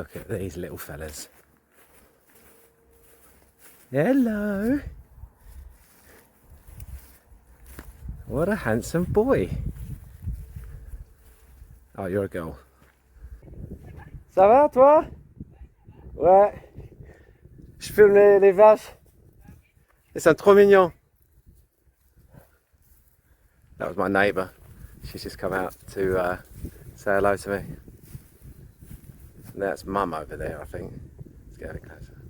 look at these little fellas. Hello. What a handsome boy. Oh, you're a girl. Ça va, toi? Ouais. Je filme les vaches. Ils sont trop mignons. That was my neighbour. She's just come out to say hello to me. And that's Mum over there, I think. Let's get a bit closer.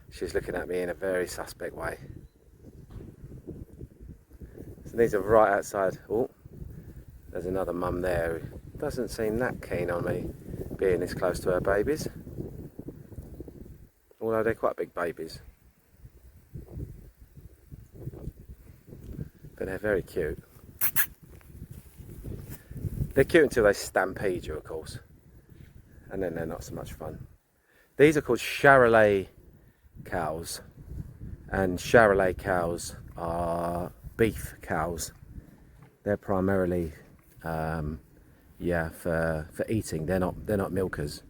She's looking at me in a very suspect way. So these are right outside. Oh, there's another mum there who doesn't seem that keen on me being this close to her babies. Although they're quite big babies. But they're very cute. They're cute until they stampede you, of course. And then they're not so much fun. These are called Charolais cows. And Charolais cows are beef cows. They're primarily, yeah, for eating. They're not milkers.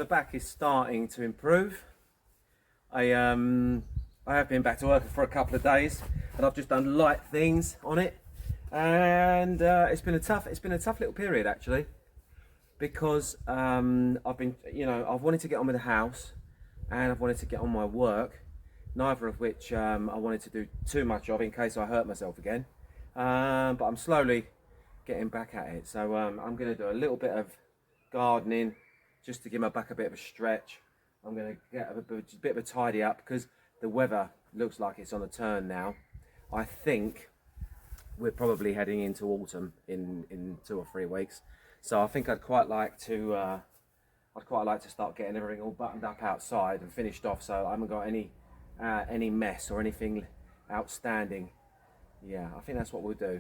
Back is starting to improve. I have been back to work for a couple of days, and I've just done light things on it, and it's been a tough little period actually, because I've been, I've wanted to get on with the house, and I've wanted to get on my work, neither of which I wanted to do too much of in case I hurt myself again. But I'm slowly getting back at it, so I'm going to do a little bit of gardening just to give my back a bit of a stretch. I'm going to get a bit of a tidy up because the weather looks like it's on a turn now. I think we're probably heading into autumn in 2 or 3 weeks. So I think I'd quite like to start getting everything all buttoned up outside and finished off, so I haven't got any mess or anything outstanding. Yeah, I think that's what we'll do.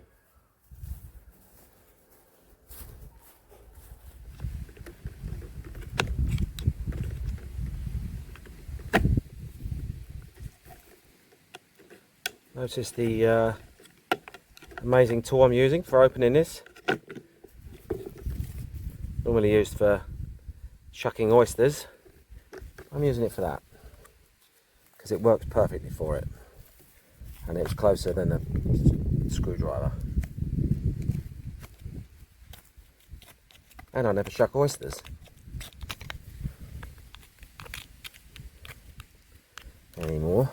Notice the amazing tool I'm using for opening this. Normally used for shucking oysters. I'm using it for that because it works perfectly for it, and it's closer than a screwdriver. And I never shuck oysters. Anymore.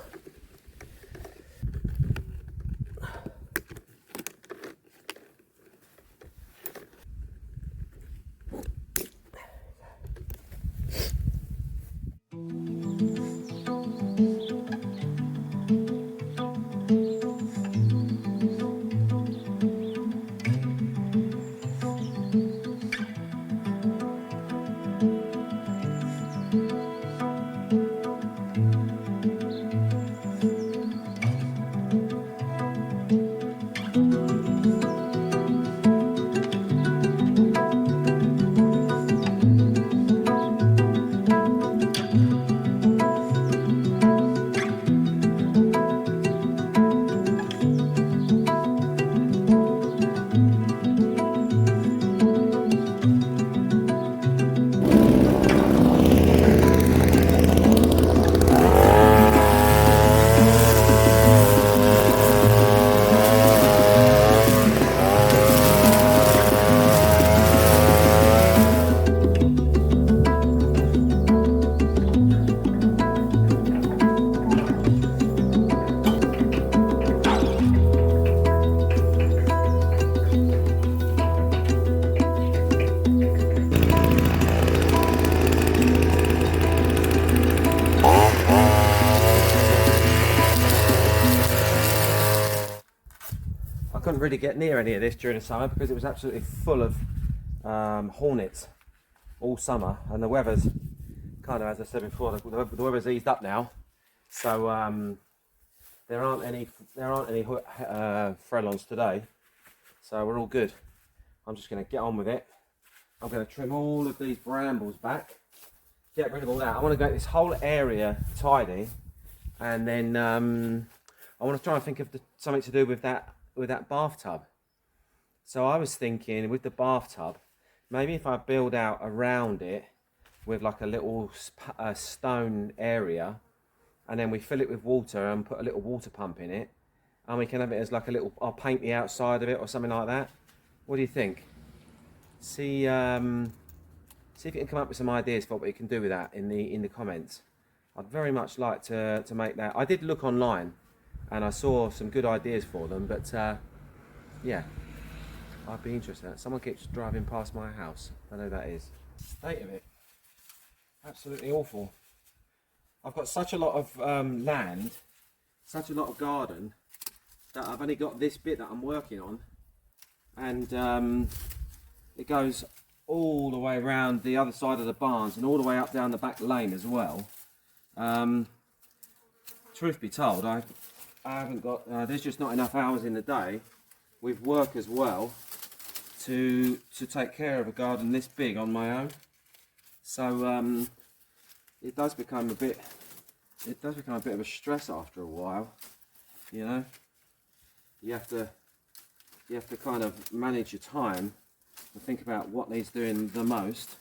really get near any of this during the summer because it was absolutely full of hornets all summer, and the weather's kind of, as I said before, the weather's eased up now, so there aren't any frelons today, so we're all good. I'm just going to get on with it. I'm going to trim all of these brambles back, get rid of all that. I want to get this whole area tidy, and then I want to try and think of something to do with that bathtub. So I was thinking with the bathtub, maybe if I build out around it with like a little stone area, and then we fill it with water and put a little water pump in it, and we can have it as like a little, I'll paint the outside of it or something like that. What do you think? See if you can come up with some ideas for what you can do with that in the comments. I'd very much like to make that. I did look online and I saw some good ideas for them, but yeah, I'd be interested in that. Someone keeps driving past my house. I know that is. State of it, absolutely awful. I've got such a lot of land, such a lot of garden, that I've only got this bit that I'm working on, and it goes all the way around the other side of the barns and all the way up down the back lane as well. Truth be told, I haven't got, there's just not enough hours in the day with work as well to take care of a garden this big on my own. So it does become a bit of a stress after a while, you know. You have to kind of manage your time and think about what needs doing the most.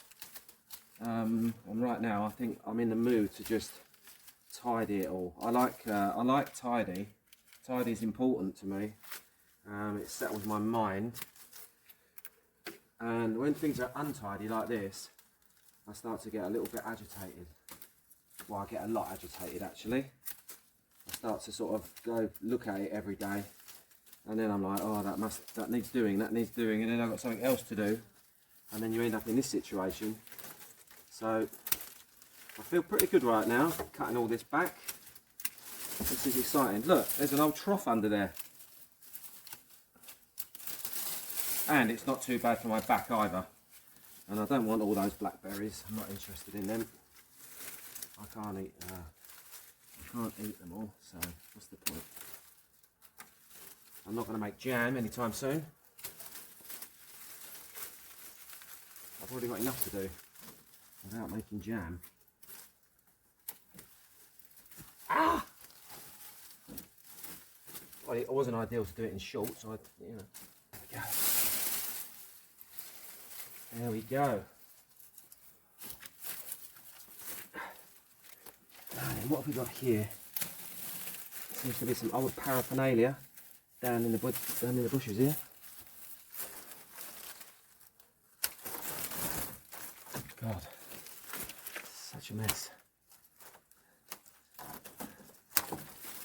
And right now I think I'm in the mood to just tidy it all. I like tidy. Tidy is important to me. It settles my mind. And when things are untidy like this, I start to get a little bit agitated. Well, I get a lot agitated actually. I start to sort of go look at it every day, and then I'm like, oh, that needs doing, and then I've got something else to do, and then you end up in this situation. So I feel pretty good right now, cutting all this back. This is exciting. Look, there's an old trough under there. And it's not too bad for my back either. And I don't want all those blackberries. I'm not interested in them. I can't eat them all, so what's the point? I'm not going to make jam anytime soon. I've already got enough to do without making jam. Ah! Well, it wasn't ideal to do it in shorts, so you know. There we go. And what have we got here? Seems to be some old paraphernalia down in the bushes here. God, such a mess.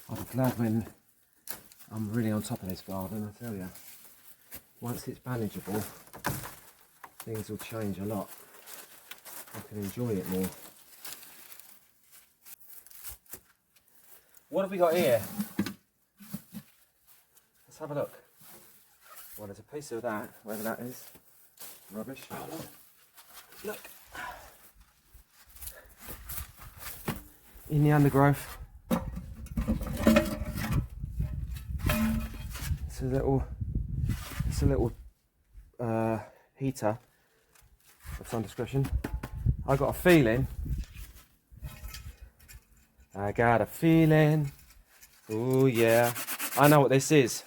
I'll be glad when I'm really on top of this garden, I tell you. Once it's manageable, things will change a lot. I can enjoy it more. What have we got here? Let's have a look. Well, there's a piece of that, whatever that is. Rubbish. Oh, look. In the undergrowth. It's a little heater of some description. I got a feeling. Oh yeah, I know what this is.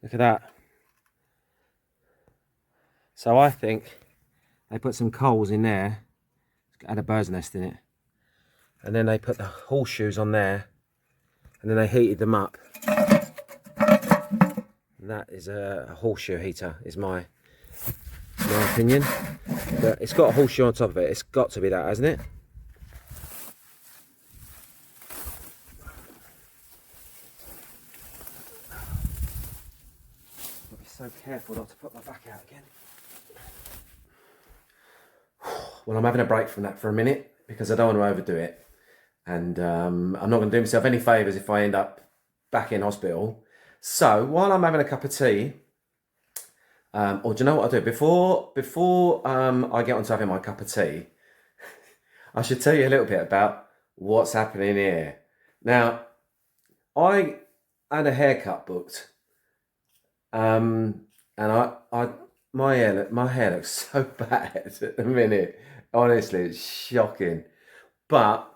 Look at that. So I think they put some coals in there, had a bird's nest in it, and then they put the horseshoes on there, and then they heated them up. And that is a horseshoe heater, is my opinion. But it's got a horseshoe on top of it. It's got to be that, hasn't it? I've got to be so careful not to put my back out again. well, I'm having a break from that for a minute because I don't want to overdo it. And I'm not going to do myself any favours if I end up back in hospital. So while I'm having a cup of tea, or do you know what I'll do? Before I get on to having my cup of tea, I should tell you a little bit about what's happening here. Now, I had a haircut booked, and my hair looks so bad at the minute. Honestly, it's shocking. But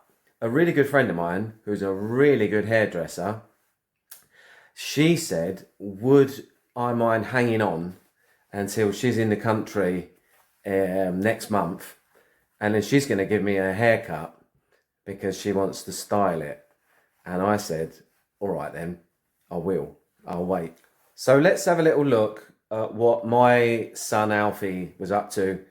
a really good friend of mine, who's a really good hairdresser, she said, would I mind hanging on until she's in the country next month, and then she's going to give me a haircut because she wants to style it. And I said, all right then, I will. I'll wait. So let's have a little look at what my son Alfie was up to.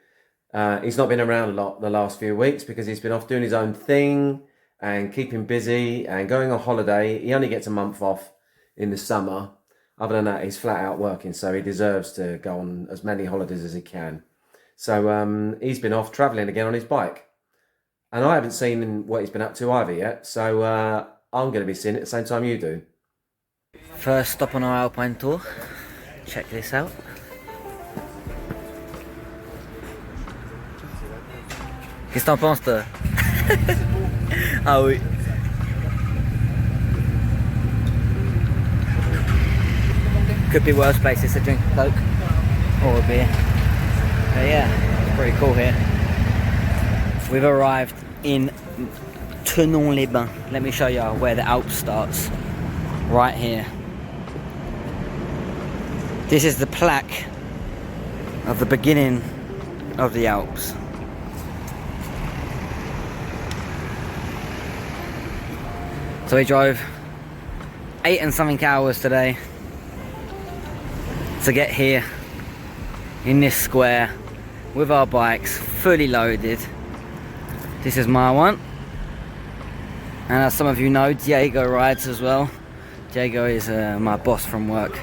He's not been around a lot the last few weeks because he's been off doing his own thing and keeping busy and going on holiday. He only gets a month off in the summer. Other than that, he's flat out working, so he deserves to go on as many holidays as he can. So he's been off travelling again on his bike. And I haven't seen what he's been up to either yet, so I'm going to be seeing it at the same time you do. First stop on our Alpine tour. Check this out. Qu'est-ce que t'en penses, toi? Ah oui. Could be worse places to drink Coke or a beer. But yeah, it's pretty cool here. We've arrived in Tenon-les-Bains. Let me show you where the Alps starts. Right here. This is the plaque of the beginning of the Alps. So we drove 8 and something hours today to get here in this square with our bikes fully loaded. This is my one, and as some of you know, Diego rides as well. Diego is my boss from work,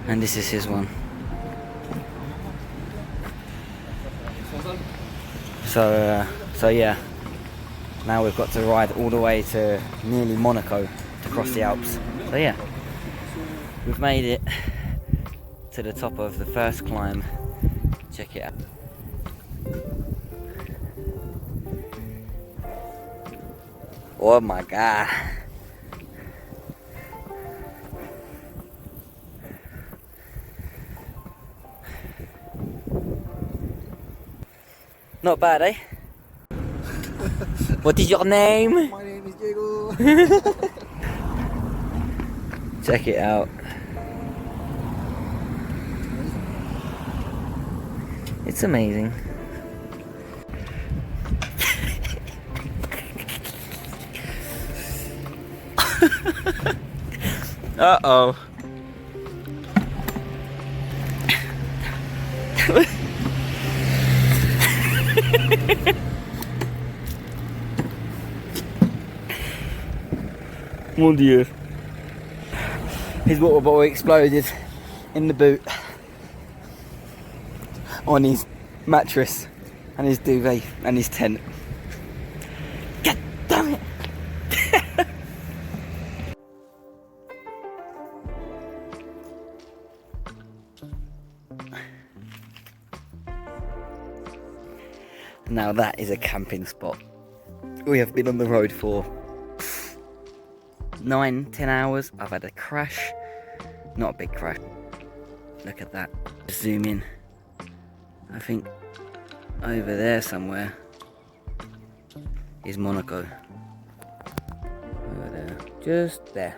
and this is his one. So yeah, now we've got to ride all the way to nearly Monaco to cross the Alps. So yeah, we've made it to the top of the first climb. Check it out. Oh my god. Not bad, eh? What is your name? My name is Diego. Check it out. It's amazing. Uh-oh. Mon Dieu. His water bottle exploded in the boot on his mattress and his duvet and his tent. God damn it! Now that is a camping spot. We have been on the road for 9-10 hours. I've had a crash. Not a big crash. Look at that. Zoom in. I think over there somewhere is Monaco. Over there. Just there.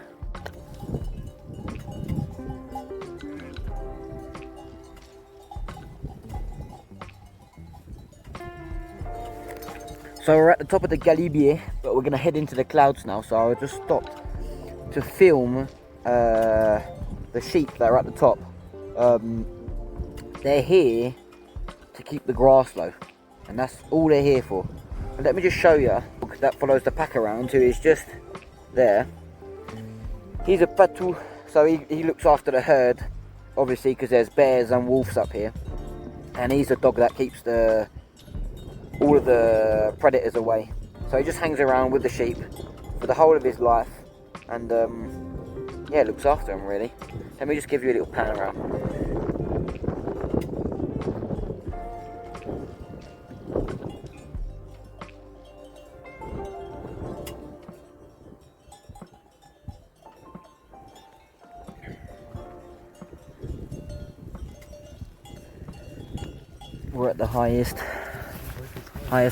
So we're at the top of the Galibier, but we're going to head into the clouds now. So I just stopped to film the sheep that are at the top. They're here to keep the grass low, and that's all they're here for. And let me just show you, because that follows the pack around, who is just there. He's a patou, so he looks after the herd, obviously, because there's bears and wolves up here. And he's the dog that keeps the all of the predators away. So he just hangs around with the sheep for the whole of his life, and yeah, looks after them really. Let me just give you a little pan around. We're at the highest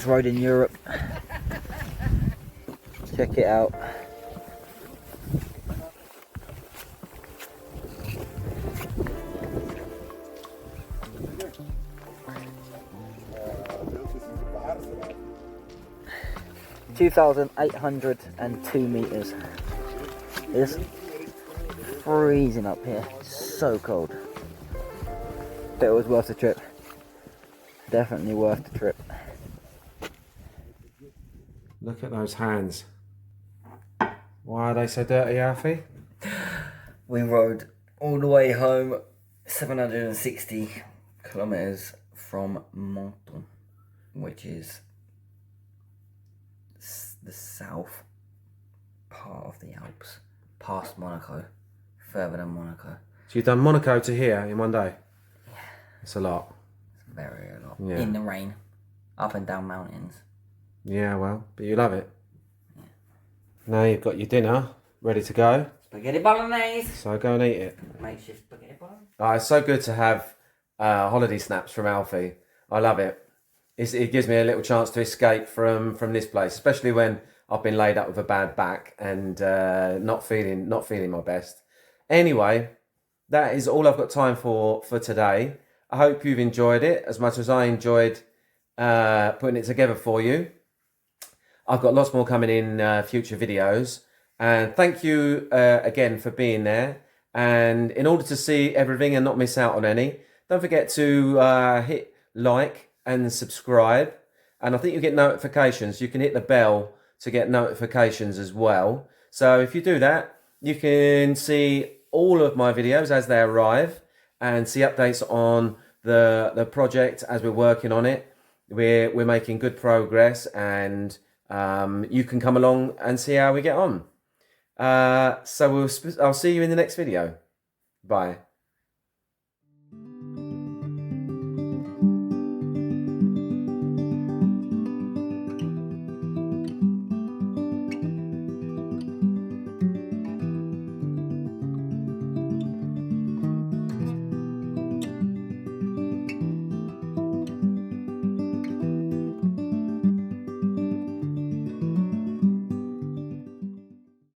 road in Europe. Check it out. (2,802 meters). It's freezing up here. So cold. But it was worth the trip. Definitely worth the trip. Look at those hands. Why are they so dirty, Alfie? We rode all the way home, 760 kilometers from Menton, which is the south part of the Alps, past Monaco, further than Monaco. So you've done Monaco to here in one day? Yeah. It's a lot. It's very a lot. Yeah. In the rain, up and down mountains. Yeah, well, but you love it. Yeah. Now you've got your dinner ready to go. Spaghetti bolognese. So go and eat it. Makeshift spaghetti bolognese. It's so good to have holiday snaps from Alfie. I love it. It gives me a little chance to escape from this place, especially when I've been laid up with a bad back and not feeling my best. Anyway, that is all I've got time for today. I hope you've enjoyed it as much as I enjoyed putting it together for you. I've got lots more coming in future videos. And thank you again for being there. And in order to see everything and not miss out on any, don't forget to hit like and subscribe. And I think you get notifications. You can hit the bell to get notifications as well. So if you do that, you can see all of my videos as they arrive and see updates on the project as we're working on it. We're making good progress, and you can come along and see how we get on. So I'll see you in the next video. Bye.